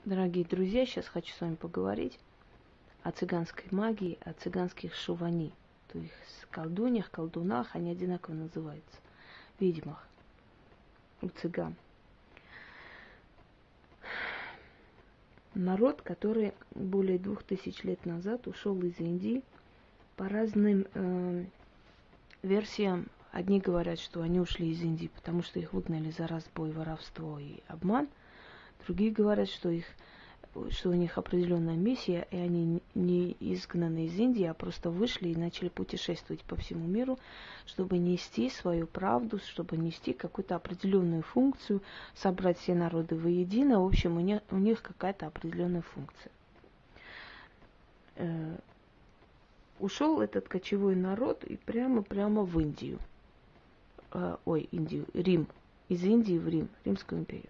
Дорогие друзья, сейчас хочу с вами поговорить о цыганской магии, о цыганских шувани. То есть колдуньях, колдунах, они одинаково называются. Ведьмах у цыган. Народ, который более 2000 лет назад ушел из Индии по разным версиям. Одни говорят, что они ушли из Индии, потому что их выгнали за разбой, воровство и обман. Другие говорят, что у них определенная миссия, и они не изгнаны из Индии, а просто вышли и начали путешествовать по всему миру, чтобы нести свою правду, чтобы нести какую-то определенную функцию, собрать все народы воедино. В общем, у них какая-то определенная функция. Ушел этот кочевой народ и прямо в Индию. Рим. Из Индии в Рим, Римскую империю.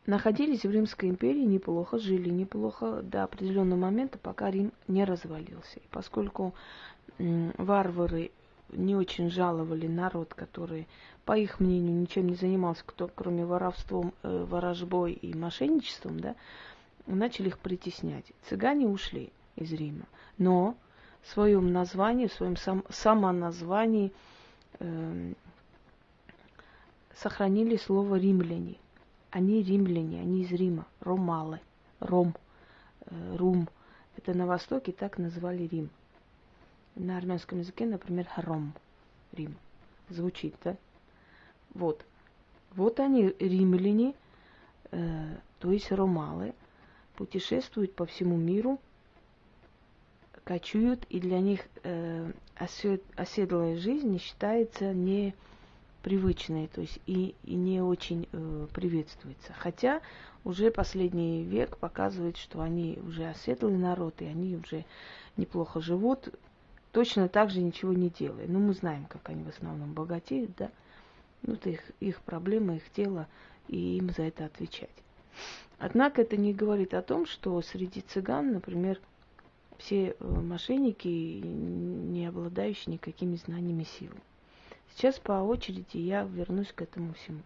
Находились в Римской империи неплохо, жили неплохо до определенного момента, пока Рим не развалился. И поскольку варвары не очень жаловали народ, который, по их мнению, ничем не занимался, кроме воровством, ворожбой и мошенничеством, да, начали их притеснять. Цыгане ушли из Рима, но в своем названии, в своем самоназвании сохранили слово римляне. Они римляне, они из Рима, ромалы, рум. Это на Востоке так называли Рим. На армянском языке, например, Ром, Рим. Звучит, да? Вот они, римляне, то есть ромалы, путешествуют по всему миру, кочуют, и для них оседлая жизнь считается непривычной, то есть и не очень приветствуется. Хотя уже последний век показывает, что они уже оседлый народ, и они уже неплохо живут, точно так же ничего не делая. Ну, мы знаем, как они в основном богатеют, да? Ну, это их проблема, их дело, и им за это отвечать. Однако это не говорит о том, что среди цыган, например, все мошенники, не обладающие никакими знаниями силы. Сейчас по очереди я вернусь к этому всему.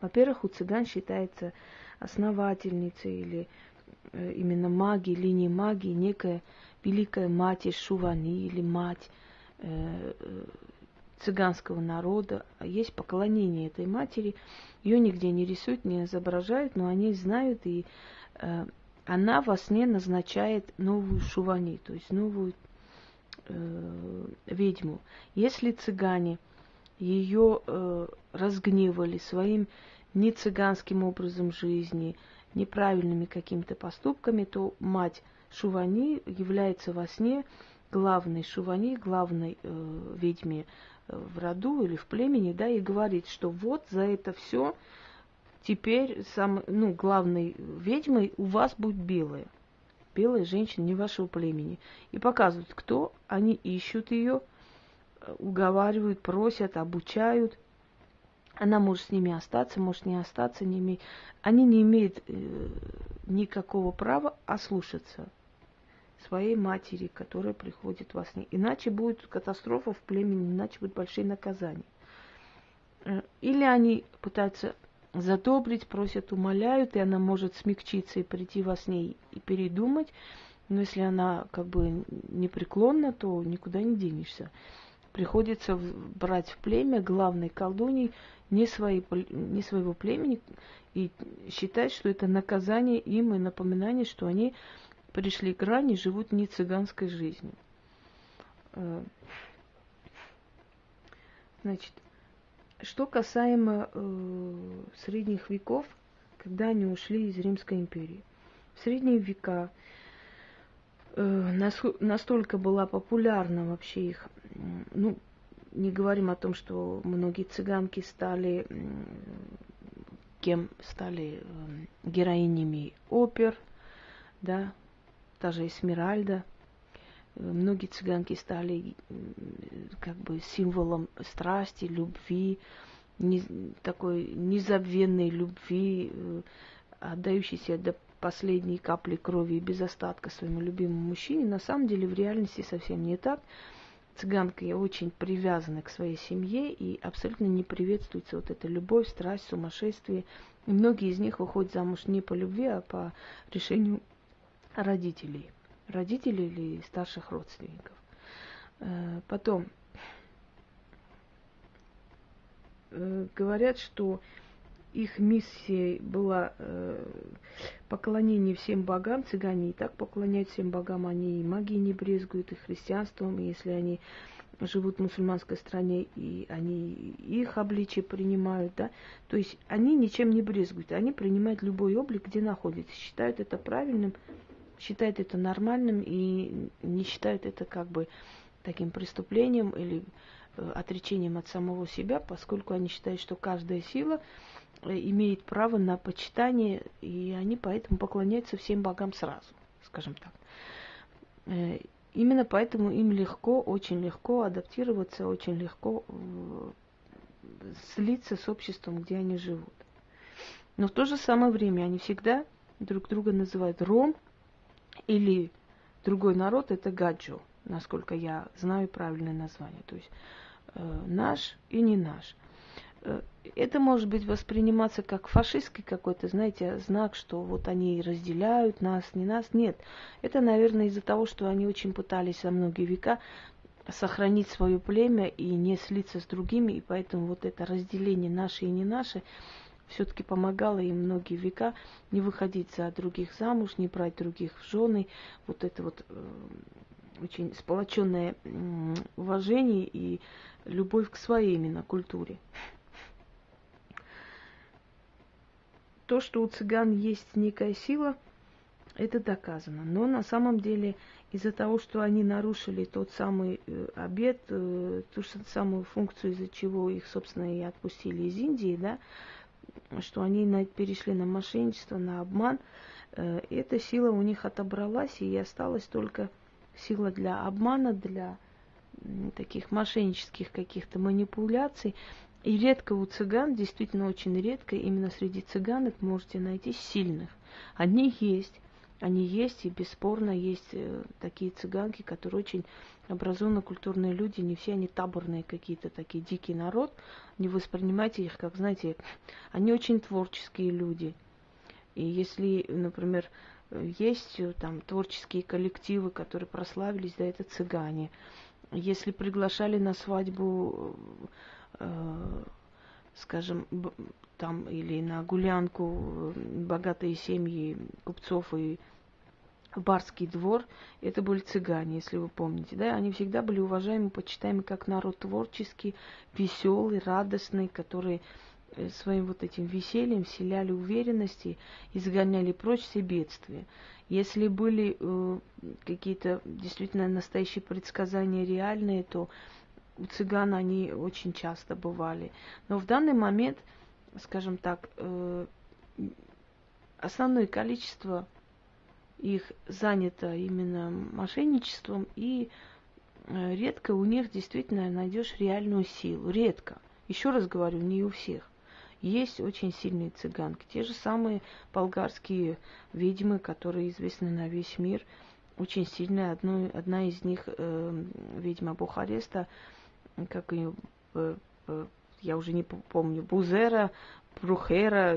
Во-первых, у цыган считается основательницей или именно магии, линии магии, некая великая мать Шувани или мать цыганского народа. Есть поклонение этой матери. Ее нигде не рисуют, не изображают, но они знают, и она во сне назначает новую Шувани, то есть новую ведьму. Если цыгане ее разгневали своим нецыганским образом жизни, неправильными какими-то поступками, то мать Шувани является во сне главной Шувани, главной ведьме в роду или в племени, да, и говорит, что вот за это все теперь главной ведьмой у вас будет белая. Белая женщина не вашего племени. И показывают, кто. Они ищут ее, уговаривают, просят, обучают. Она может с ними остаться, может не остаться. Они не имеют никакого права ослушаться своей матери, которая приходит во сне. Иначе будет катастрофа в племени, иначе будут большие наказания. Или они пытаются задобрить, просят, умоляют, и она может смягчиться и прийти во сне и передумать. Но если она как бы непреклонна, то никуда не денешься. Приходится брать в племя главной колдуньей не своего племени и считать, что это наказание им и напоминание, что они пришли к грани и живут не цыганской жизнью. Значит, что касаемо средних веков, когда они ушли из Римской империи. В средние века настолько была популярна вообще их, не говорим о том, что многие цыганки стали героинями опер, да, та же Эсмеральда. Многие цыганки стали как бы символом страсти, любви, такой незабвенной любви, отдающейся до последней капли крови и без остатка своему любимому мужчине. На самом деле в реальности совсем не так. цыганки очень привязаны к своей семье и абсолютно не приветствуется вот эта любовь, страсть, сумасшествие. И многие из них выходят замуж не по любви, а по решению родителей. Родителей или старших родственников. Потом говорят, что их миссией была поклонение всем богам. Цыгане и так поклоняют всем богам, они и магией не брезгуют, и христианством. И если они живут в мусульманской стране, и они их обличие принимают, да, то есть они ничем не брезгуют, они принимают любой облик, где находятся, считают это правильным, считают это нормальным и не считают это как бы таким преступлением или отречением от самого себя, поскольку они считают, что каждая сила имеет право на почитание, и они поэтому поклоняются всем богам сразу, скажем так. Именно поэтому им легко, очень легко адаптироваться, очень легко слиться с обществом, где они живут. Но в то же самое время они всегда друг друга называют ром, или другой народ это гаджо, насколько я знаю правильное название. То есть наш и не наш. Это может быть восприниматься как фашистский какой-то, знаете, знак, что вот они разделяют нас, не нас. Нет, это, наверное, из-за того, что они очень пытались за многие века сохранить свое племя и не слиться с другими, и поэтому вот это разделение наши и не наши все-таки помогало им многие века не выходить за других замуж, не брать других в жены. Вот это вот очень сплоченное уважение и любовь к своей именно культуре. То, что у цыган есть некая сила, это доказано. Но на самом деле из-за того, что они нарушили тот самый обет, ту самую функцию, из-за чего их, собственно, и отпустили из Индии, да, что они перешли на мошенничество, на обман, эта сила у них отобралась, и осталась только сила для обмана, для таких мошеннических каких-то манипуляций. И редко у цыган, действительно очень редко, именно среди цыганок можете найти сильных. Они есть, и бесспорно есть такие цыганки, которые очень образованные, культурные люди, не все они таборные какие-то, такие дикий народ. Не воспринимайте их, как, знаете, они очень творческие люди. И если, например, есть там творческие коллективы, которые прославились, да, это цыгане. Если приглашали на свадьбу, скажем, там или на гулянку богатые семьи купцов и барский двор, это были цыгане, если вы помните, да, они всегда были уважаемы, почитаемы как народ творческий, веселый, радостный, который своим вот этим весельем вселяли уверенности и загоняли прочь все бедствия. Если были какие-то действительно настоящие предсказания реальные, то у цыган они очень часто бывали. Но в данный момент, скажем так, основное количество их занято именно мошенничеством, и редко у них действительно найдешь реальную силу. Редко. Еще раз говорю, не у всех. Есть очень сильные цыганки. Те же самые болгарские ведьмы, которые известны на весь мир. Очень сильная. Одна из них, ведьма Бухареста, как ее, я уже не помню, Бузера, Брухера,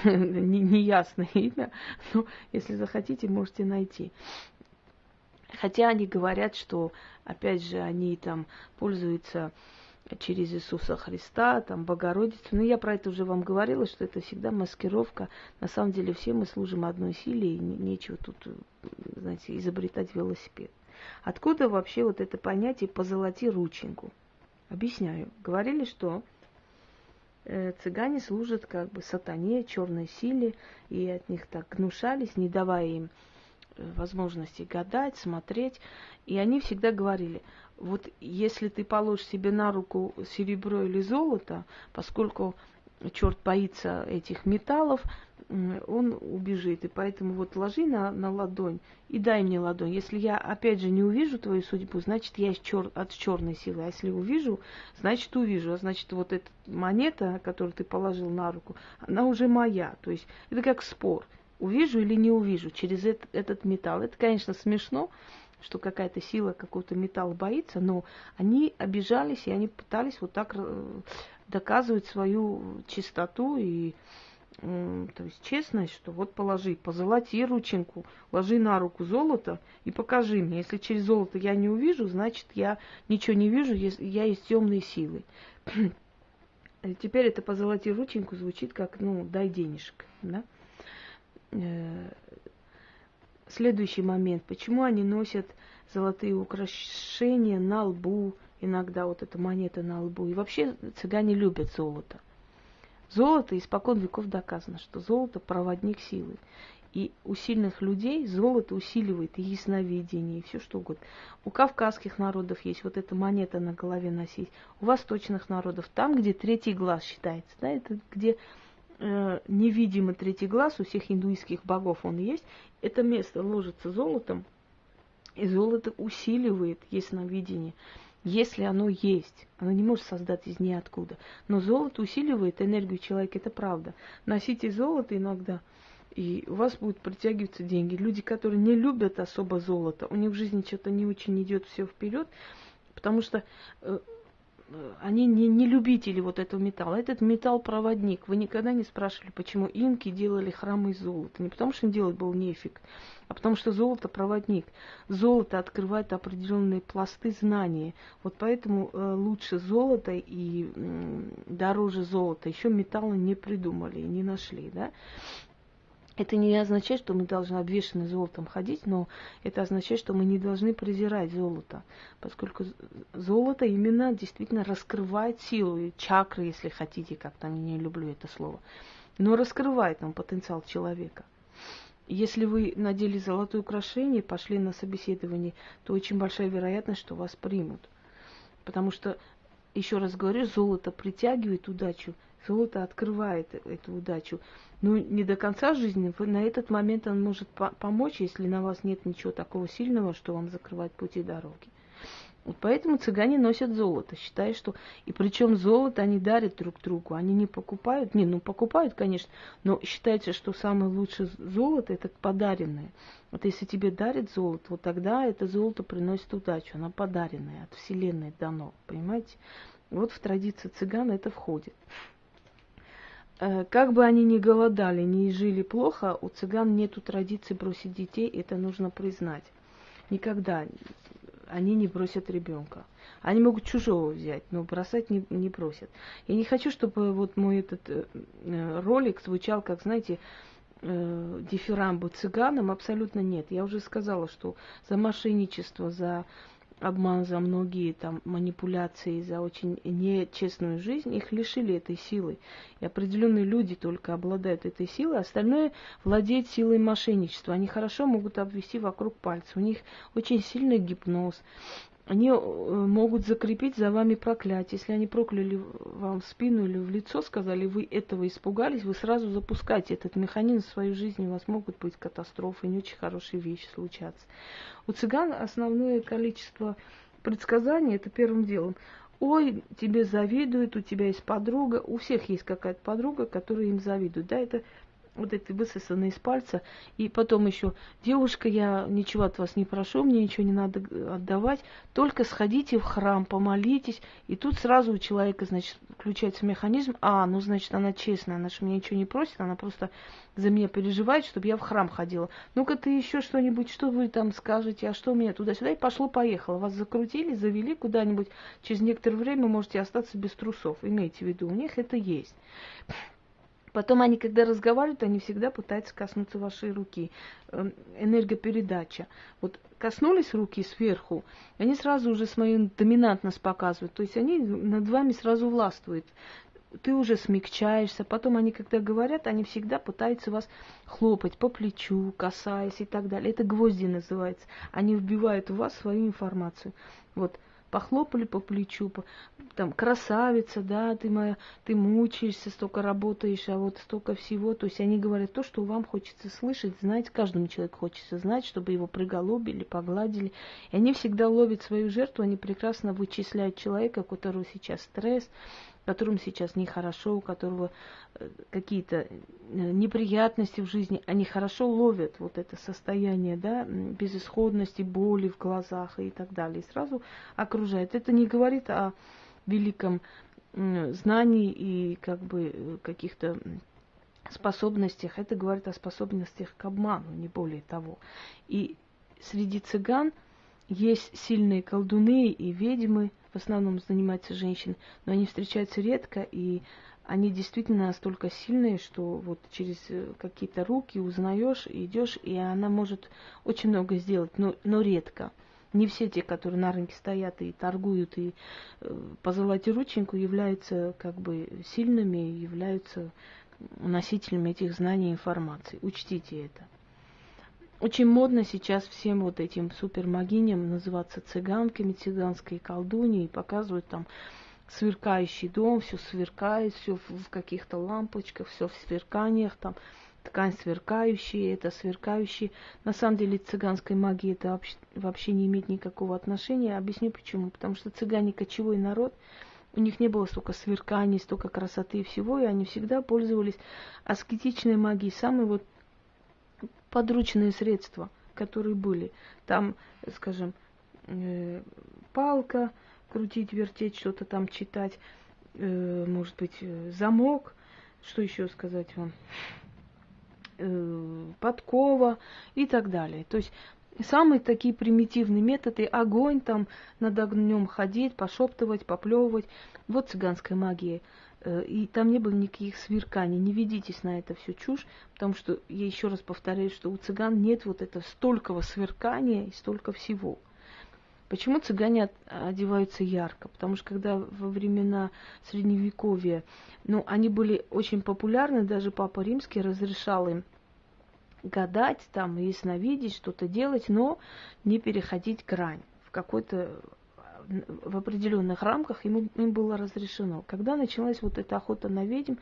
неясное имя, но если захотите, можете найти. Хотя они говорят, что, опять же, они там пользуются через Иисуса Христа, там, Богородицу. Но я про это уже вам говорила, что это всегда маскировка. На самом деле все мы служим одной силе, и нечего тут, знаете, изобретать велосипед. Откуда вообще вот это понятие «позолоти рученьку»? Объясняю. Говорили, что цыгане служат как бы сатане, черной силе, и от них так гнушались, не давая им возможности гадать, смотреть. И они всегда говорили, вот если ты положишь себе на руку серебро или золото, поскольку черт боится этих металлов, он убежит. И поэтому вот ложи на ладонь и дай мне ладонь. Если я опять же не увижу твою судьбу, значит я от черной силы. А если увижу, значит увижу. А значит вот эта монета, которую ты положил на руку, она уже моя. То есть это как спор. Увижу или не увижу через этот металл. Это, конечно, смешно, что какая-то сила, какой-то металл боится, но они обижались, и они пытались вот так доказывать свою чистоту и то есть честность, что вот положи, позолоти рученьку, ложи на руку золото и покажи мне. Если через золото я не увижу, значит, я ничего не вижу, я из темной силы. Теперь это позолоти рученьку звучит как, ну, дай денежек, да? Следующий момент. Почему они носят золотые украшения на лбу, иногда вот эта монета на лбу. И вообще цыгане любят золото. Золото, испокон веков доказано, что золото проводник силы. И у сильных людей золото усиливает и ясновидение, и все что угодно. У кавказских народов есть вот эта монета на голове носить. У восточных народов, там, где третий глаз считается, да, это где невидимый третий глаз, у всех индуистских богов он есть, это место ложится золотом, и золото усиливает ясновидение. Если оно есть, оно не может создать из ниоткуда. Но золото усиливает энергию человека, это правда. Носите золото иногда, и у вас будут притягиваться деньги. Люди, которые не любят особо золото, у них в жизни что-то не очень идет все вперед, потому что они не любители вот этого металла. Этот металл проводник. Вы никогда не спрашивали, почему инки делали храмы из золота. Не потому что им делать было нефиг, а потому что золото проводник. Золото открывает определенные пласты знания. Вот поэтому лучше золото и дороже золота еще металлы не придумали, не нашли, да? Это не означает, что мы должны обвешаны золотом ходить, но это означает, что мы не должны презирать золото, поскольку золото именно действительно раскрывает силу, и чакры, если хотите, как-то не люблю это слово, но раскрывает нам потенциал человека. Если вы надели золотое украшение, пошли на собеседование, то очень большая вероятность, что вас примут. Потому что, еще раз говорю, золото притягивает удачу, золото открывает эту удачу. Ну, не до конца жизни, на этот момент он может помочь, если на вас нет ничего такого сильного, что вам закрывает пути дороги. Вот поэтому цыгане носят золото, считая, что... И причем золото они дарят друг другу, они не покупают. Не, ну покупают, конечно, но считается, что самое лучшее золото – это подаренное. Вот если тебе дарят золото, вот тогда это золото приносит удачу, оно подаренное, от Вселенной дано, понимаете? Вот в традиции цыган это входит. Как бы они ни голодали, ни жили плохо, у цыган нету традиции бросить детей, это нужно признать. Никогда они не бросят ребенка. Они могут чужого взять, но бросать не бросят. Я не хочу, чтобы вот мой этот ролик звучал, как, знаете, дифирамбы цыганам. Абсолютно нет. Я уже сказала, что за мошенничество, за обман, за многие там манипуляции, за очень нечестную жизнь, их лишили этой силы. И определенные люди только обладают этой силой, остальное владеет силой мошенничества. Они хорошо могут обвести вокруг пальца. У них очень сильный гипноз. Они могут закрепить за вами проклятие. Если они прокляли вам в спину или в лицо, сказали, вы этого испугались, вы сразу запускаете этот механизм в свою жизнь, у вас могут быть катастрофы, не очень хорошие вещи случаться. У цыган основное количество предсказаний – это первым делом. Ой, тебе завидуют, у тебя есть подруга. У всех есть какая-то подруга, которая им завидует. Да, это вот это высосано из пальца. И потом еще, девушка, я ничего от вас не прошу, мне ничего не надо отдавать, только сходите в храм, помолитесь. И тут сразу у человека, значит, включается механизм, ну, значит, она честная, она же мне ничего не просит, она просто за меня переживает, чтобы я в храм ходила. Ну-ка ты еще что-нибудь, что вы там скажете, а что мне туда-сюда, и пошло-поехало. Вас закрутили, завели куда-нибудь, через некоторое время можете остаться без трусов. Имейте в виду, у них это есть. Потом они, когда разговаривают, они всегда пытаются коснуться вашей руки. Энергопередача. Вот коснулись руки сверху, они сразу уже свою доминантность показывают. То есть они над вами сразу властвуют. Ты уже смягчаешься. Потом они, когда говорят, они всегда пытаются вас хлопать по плечу, касаясь и так далее. Это гвозди называется. Они вбивают в вас свою информацию. Вот. Похлопали по плечу, там, красавица, да, ты моя, ты мучаешься, столько работаешь, а вот столько всего. То есть они говорят то, что вам хочется слышать, знать, каждому человеку хочется знать, чтобы его приголубили, погладили. И они всегда ловят свою жертву, они прекрасно вычисляют человека, у которого сейчас стресс, которым сейчас нехорошо, у которого какие-то неприятности в жизни, они хорошо ловят вот это состояние, да, безысходности, боли в глазах и так далее. И сразу окружает. Это не говорит о великом знании и как бы каких-то способностях, это говорит о способностях к обману, не более того. И среди цыган есть сильные колдуны и ведьмы, в основном занимаются женщины, но они встречаются редко, и они действительно настолько сильные, что вот через какие-то руки узнаешь, идешь, и она может очень много сделать, но редко. Не все те, которые на рынке стоят и торгуют, и позолоте рученьку, являются как бы сильными, являются носителями этих знаний и информации. Учтите это. Очень модно сейчас всем вот этим супермагиням называться цыганками, цыганской колдуньей, и показывают там сверкающий дом, все сверкает, все в каких-то лампочках, все в сверканиях, там ткань сверкающая, это сверкающий. На самом деле цыганской магии это вообще не имеет никакого отношения. Объясню почему. Потому что цыгане кочевой народ, у них не было столько сверканий, столько красоты и всего, и они всегда пользовались аскетичной магией, самые вот подручные средства, которые были. Там, скажем, палка, крутить, вертеть, что-то там читать, может быть, замок, что еще сказать вам, подкова и так далее. То есть самые такие примитивные методы, огонь, там над огнем ходить, пошептывать, поплевывать. Вот цыганская магия. И там не было никаких сверканий. Не ведитесь на это все чушь, потому что, я еще раз повторяю, что у цыган нет вот этого столького сверкания и столько всего. Почему цыгане одеваются ярко? Потому что когда во времена Средневековья, они были очень популярны, даже Папа Римский разрешал им гадать, там, ясновидеть, что-то делать, но не переходить грань в определенных рамках им было разрешено. Когда началась вот эта охота на ведьм,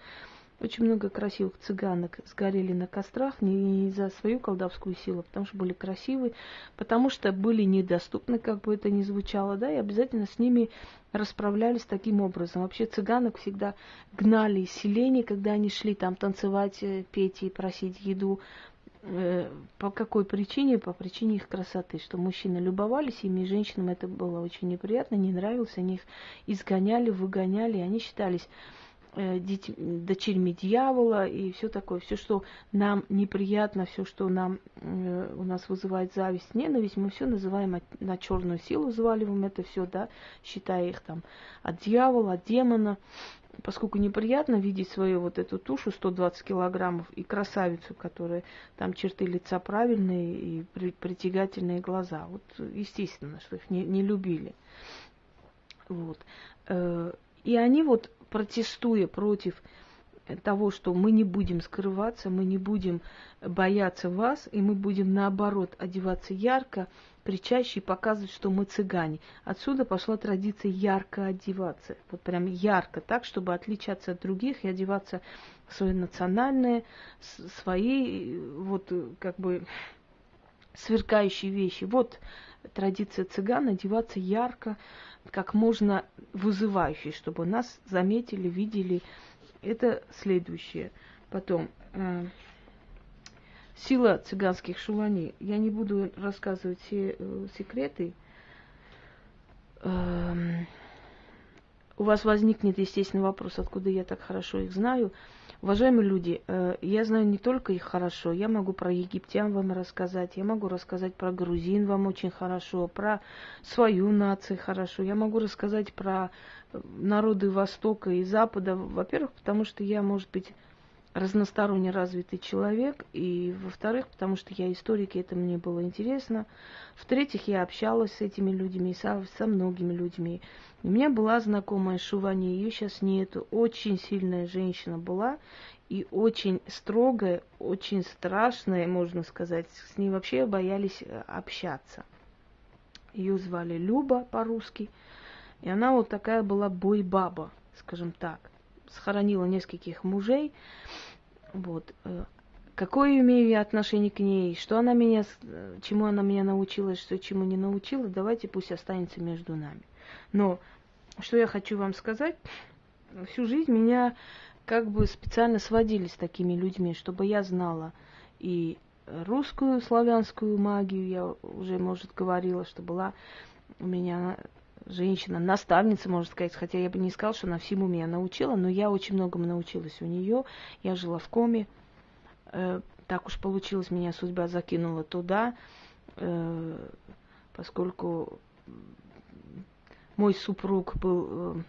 очень много красивых цыганок сгорели на кострах не за свою колдовскую силу, потому что были красивые, потому что были недоступны, как бы это ни звучало, да, и обязательно с ними расправлялись таким образом. Вообще цыганок всегда гнали из селений, когда они шли там танцевать, петь и просить еду. По какой причине? По причине их красоты, что мужчины любовались ими, и женщинам это было очень неприятно, не нравилось, они их изгоняли, выгоняли, и они считались дочерьми дьявола и все такое, все, что нам неприятно, все, что у нас вызывает зависть, ненависть, мы все называем на черную силу, взваливаем это все, да, считая их там от дьявола, от демона. Поскольку неприятно видеть свою вот эту тушу 120 килограммов и красавицу, которая там черты лица правильные и притягательные глаза. Вот естественно, что их не любили. Вот. И они вот, протестуя против того, что мы не будем скрываться, мы не будем бояться вас, и мы будем наоборот одеваться ярко, кричаще и показывать, что мы цыгане. Отсюда пошла традиция ярко одеваться. Вот прям ярко, так, чтобы отличаться от других и одеваться в свои национальные, свои вот как бы сверкающие вещи. Вот традиция цыган одеваться ярко, как можно вызывающе, чтобы нас заметили, видели. Это следующее. Потом сила цыганских шулани. Я не буду рассказывать все секреты. У вас возникнет, естественно, вопрос, откуда я так хорошо их знаю. Уважаемые люди, я знаю не только их хорошо, я могу про египтян вам рассказать, я могу рассказать про грузин вам очень хорошо, про свою нацию хорошо, я могу рассказать про народы Востока и Запада, во-первых, потому что я, может быть, разносторонне развитый человек, и, во-вторых, потому что я историк, и это мне было интересно. В-третьих, я общалась с этими людьми, со многими людьми. У меня была знакомая Шувани, ее сейчас нету. Очень сильная женщина была, и очень строгая, очень страшная, можно сказать. С ней вообще боялись общаться. Ее звали Люба по-русски, и она вот такая была бой-баба, скажем так. Схоронила нескольких мужей. Вот. Какое имею я отношение к ней, что она меня, чему она меня научила, что чему не научила, давайте пусть останется между нами. Но что я хочу вам сказать, всю жизнь меня как бы специально сводили с такими людьми, чтобы я знала и русскую, славянскую магию, я уже, может, говорила, что была у меня женщина, наставница, можно сказать, хотя я бы не сказала, что она всему меня научила, но я очень многому научилась у нее. Я жила в Коме, так уж получилось, меня судьба закинула туда, поскольку мой супруг был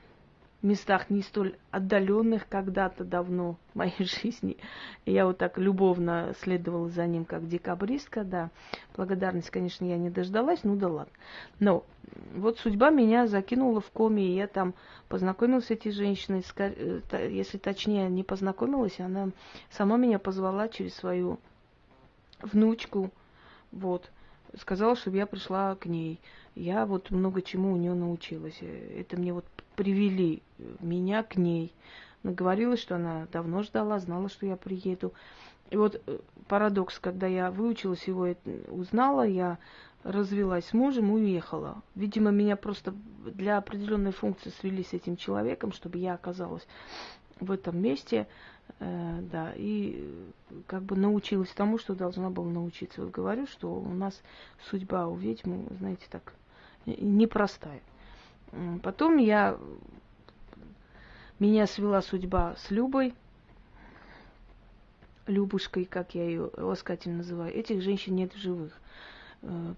в местах не столь отдаленных когда-то давно в моей жизни. И я вот так любовно следовала за ним, как декабристка, да. Благодарность, конечно, я не дождалась, ну да ладно. Но вот судьба меня закинула в Коме, и я там познакомилась с этой женщиной, если точнее не познакомилась, она сама меня позвала через свою внучку, вот, сказала, чтобы я пришла к ней. Я вот много чему у нее научилась. Это мне вот привели меня к ней. Она говорила, что она давно ждала, знала, что я приеду. И вот парадокс, когда я выучилась его, узнала, я развелась с мужем и уехала. Видимо, меня просто для определенной функции свели с этим человеком, чтобы я оказалась в этом месте, да, и как бы научилась тому, что должна была научиться. Вот говорю, что у нас судьба у ведьмы, знаете, так, непростая. Потом меня свела судьба с Любой, Любушкой, как я ее ласкательно называю. Этих женщин нет в живых.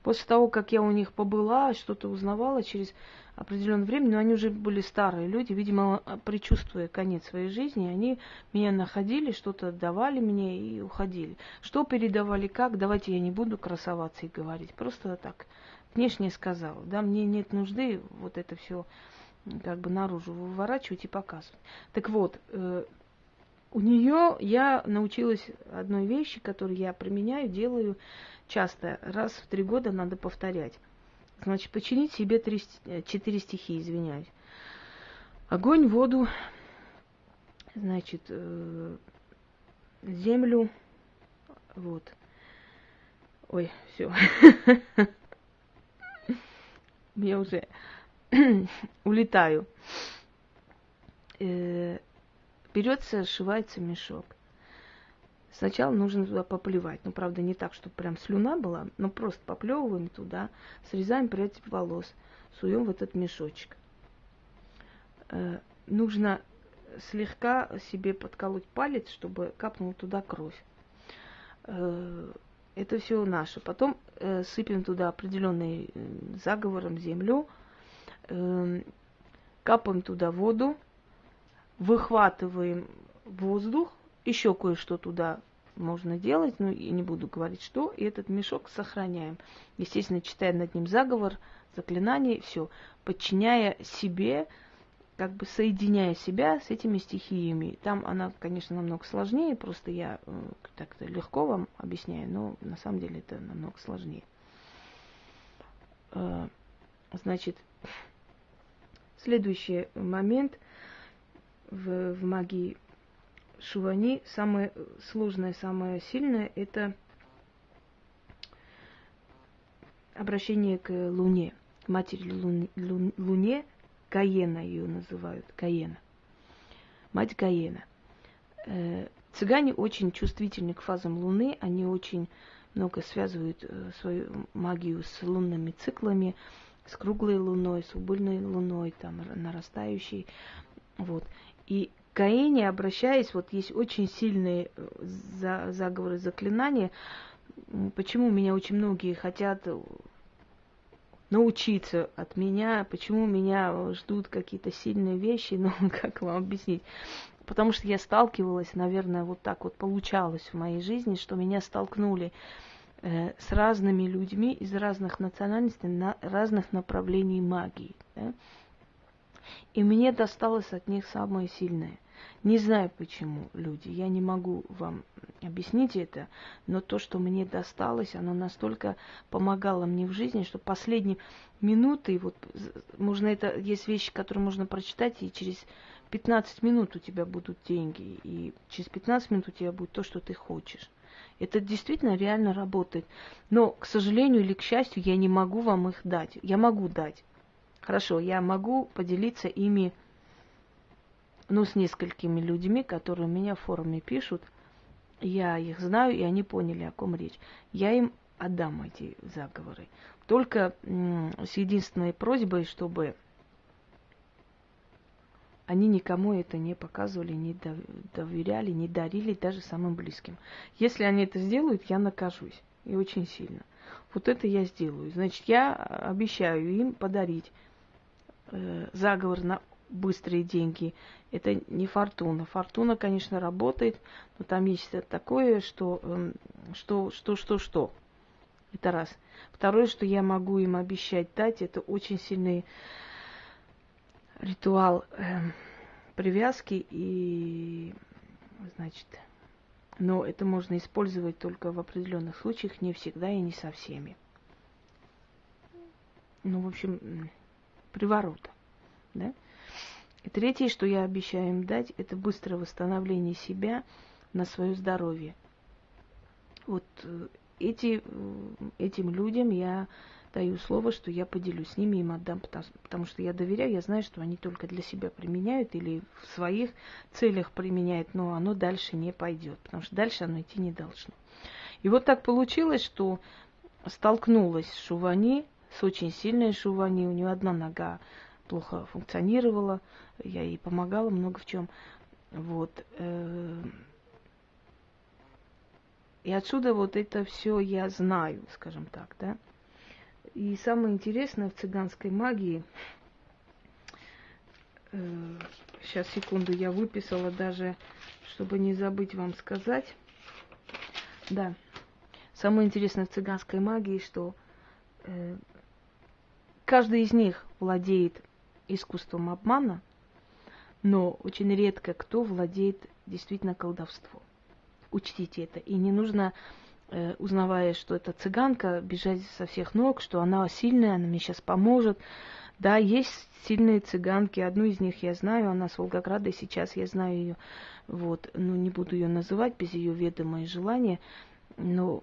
После того, как я у них побыла, что-то узнавала через определенное время, но они уже были старые люди, видимо, предчувствуя конец своей жизни, они меня находили, что-то давали мне и уходили. Что передавали, как, давайте я не буду красоваться и говорить, просто так внешне сказала. Да, мне нет нужды вот это все как бы наружу выворачивать и показывать. Так вот, у нее я научилась одной вещи, которую я применяю, делаю часто. Раз в 3 года надо повторять. Значит, починить себе 4 стихии, извиняюсь. Огонь, воду, значит, землю, вот. Ой, все. Я уже улетаю. Берется, сшивается мешок. Сначала нужно туда поплевать. Ну, правда, не так, чтобы прям слюна была, но просто поплевываем туда, срезаем прядь волос, суем в этот мешочек. Нужно слегка себе подколоть палец, чтобы капнула туда кровь. Это все наше. Потом сыпем туда определенный заговором землю, капаем туда воду, выхватываем воздух, еще кое-что туда можно делать, но я не буду говорить, что, и этот мешок сохраняем. Естественно, читая над ним заговор, заклинание, все, подчиняя себе, как бы соединяя себя с этими стихиями. Там она, конечно, намного сложнее, просто я так-то легко вам объясняю, но на самом деле это намного сложнее. Значит, следующий момент в магии Шувани, самое сложное, самое сильное, это обращение к Луне, к матери Луне, Гаена ее называют, Гаена, мать Гаена. Цыгане очень чувствительны к фазам Луны, они очень много связывают свою магию с лунными циклами, с круглой Луной, с убыльной Луной, там, нарастающей, вот. И к Гаэне, обращаясь, вот есть очень сильные заговоры, заклинания. Почему меня очень многие хотят научиться от меня, почему меня ждут какие-то сильные вещи, ну, как вам объяснить? Потому что я сталкивалась, наверное, вот так вот получалось в моей жизни, что меня столкнули с разными людьми из разных национальностей, разных направлений магии. Да? И мне досталось от них самое сильное. Не знаю почему, люди, я не могу вам объяснить это, но то, что мне досталось, оно настолько помогало мне в жизни, что последние минуты, вот можно это, есть вещи, которые можно прочитать, и через 15 минут у тебя будут деньги, и через 15 минут у тебя будет то, что ты хочешь. Это действительно реально работает. Но, к сожалению или к счастью, я не могу вам их дать. Я могу дать. Хорошо, я могу поделиться ими но с несколькими людьми, которые у меня в форуме пишут. Я их знаю, и они поняли, о ком речь. Я им отдам эти заговоры. Только с единственной просьбой, чтобы они никому это не показывали, не доверяли, не дарили, даже самым близким. Если они это сделают, я накажусь. И очень сильно. Вот это я сделаю. Значит, я обещаю им подарить заговор на быстрые деньги. Это не фортуна. Фортуна, конечно, работает, но там есть такое, что. Это раз. Второе, что я могу им обещать дать, это очень сильный ритуал привязки и, значит, но это можно использовать только в определенных случаях, не всегда и не со всеми. Ну, в общем, приворота, да? И третье, что я обещаю им дать, это быстрое восстановление себя на свое здоровье. Вот этим людям я даю слово, что я поделюсь с ними, им отдам, потому что я доверяю, я знаю, что они только для себя применяют или в своих целях применяют, но оно дальше не пойдет, потому что дальше оно идти не должно. И вот так получилось, что столкнулась Шувани с очень сильной Шувани, у нее одна нога плохо функционировала, я ей помогала много в чем. Вот. И отсюда вот это все я знаю, скажем так, да. И самое интересное в цыганской магии, сейчас, секунду, я выписала даже, чтобы не забыть вам сказать. Да, самое интересное в цыганской магии, что каждый из них владеет искусством обмана, но очень редко кто владеет действительно колдовством. Учтите это. И не нужно, узнавая, что это цыганка, бежать со всех ног, что она сильная, она мне сейчас поможет. Да, есть сильные цыганки. Одну из них я знаю, она с Волгограда, и сейчас я знаю ее. Вот. Ну, не буду ее называть без ее ведома и желания. Но,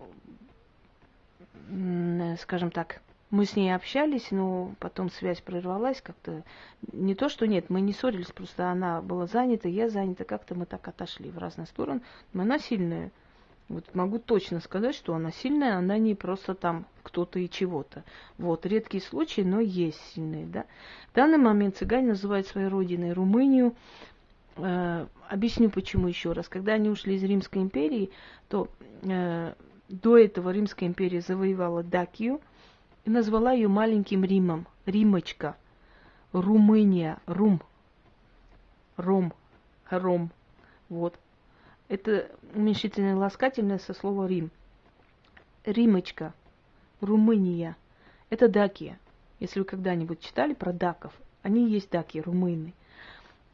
скажем так, мы с ней общались, но потом связь прервалась как-то. Не то, что нет, мы не ссорились, просто она была занята, я занята, как-то мы так отошли в разные стороны. Но она сильная. Вот могу точно сказать, что она сильная, она не просто там кто-то и чего-то. Вот, редкие случаи, но есть сильные, да. В данный момент цыгане называют своей родиной Румынию. Объясню, почему еще раз. Когда они ушли из Римской империи, то до этого Римская империя завоевала Дакию и назвала ее маленьким Римом. Римочка. Румыния. Рум. Ром. Ром. Вот. Это уменьшительное ласкательное со слова Рим. Римочка. Румыния. Это Дакия. Если вы когда-нибудь читали про даков, они есть даки, румыны.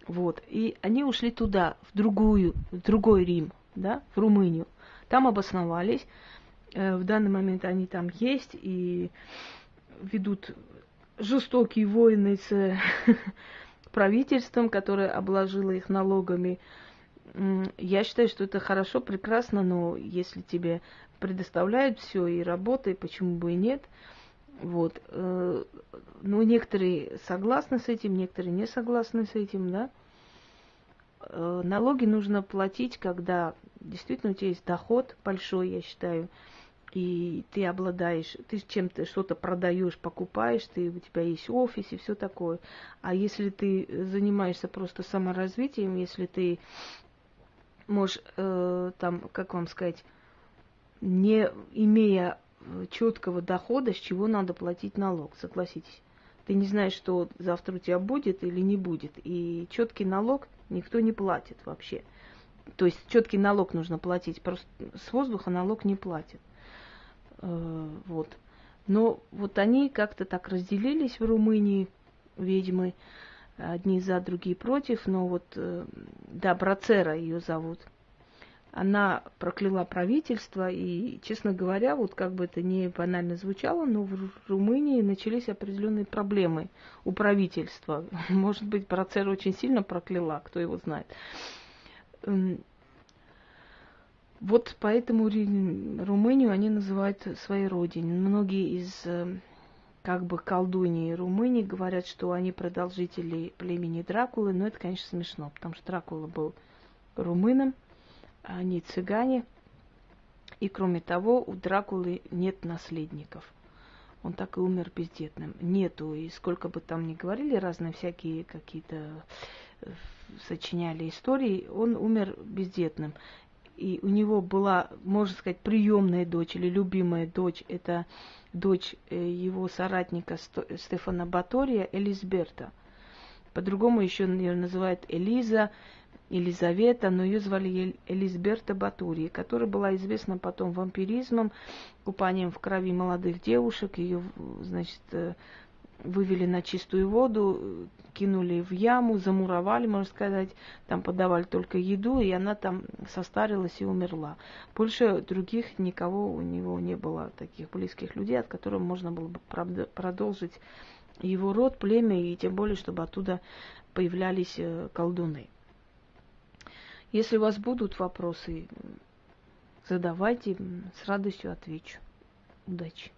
Вот. И они ушли туда, в другой Рим, да, в Румынию. Там обосновались. В данный момент они там есть и ведут жестокие войны с правительством, которое обложило их налогами. Я считаю, что это хорошо, прекрасно, но если тебе предоставляют все и работай, почему бы и нет. Вот. Ну, некоторые согласны с этим, некоторые не согласны с этим, да. Налоги нужно платить, когда действительно у тебя есть доход большой, я считаю, и ты обладаешь, ты чем-то что-то продаешь, покупаешь, у тебя есть офис и все такое. А если ты занимаешься просто саморазвитием, если ты можешь там, как вам сказать, не имея четкого дохода, с чего надо платить налог, согласитесь. Ты не знаешь, что завтра у тебя будет или не будет. И четкий налог никто не платит вообще. То есть четкий налог нужно платить, просто с воздуха налог не платит. Вот. Но вот они как-то так разделились в Румынии, ведьмы, одни за, другие против. Но вот, да, Брацера ее зовут. Она прокляла правительство, и, честно говоря, вот как бы это не банально звучало, но в Румынии начались определенные проблемы у правительства. Может быть, Брацера очень сильно прокляла, кто его знает. Вот поэтому Румынию они называют своей родиной. Многие из как бы колдуньи и румыни говорят, что они продолжители племени Дракулы, но это, конечно, смешно, потому что Дракула был румыном, а они цыгане. И кроме того, у Дракулы нет наследников. Он так и умер бездетным. Нету, и сколько бы там ни говорили, разные всякие какие-то сочиняли истории, он умер бездетным. И у него была, можно сказать, приемная дочь или любимая дочь, это дочь его соратника Стефана Батория, Элизберта. По-другому еще ее называют Элиза, Елизавета, но ее звали Элизберта Батория, которая была известна потом вампиризмом, купанием в крови молодых девушек. Ее, значит, вывели на чистую воду, кинули в яму, замуровали, можно сказать, там подавали только еду, и она там состарилась и умерла. Больше других никого у него не было, таких близких людей, от которых можно было бы продолжить его род, племя, и тем более, чтобы оттуда появлялись колдуны. Если у вас будут вопросы, задавайте, с радостью отвечу. Удачи!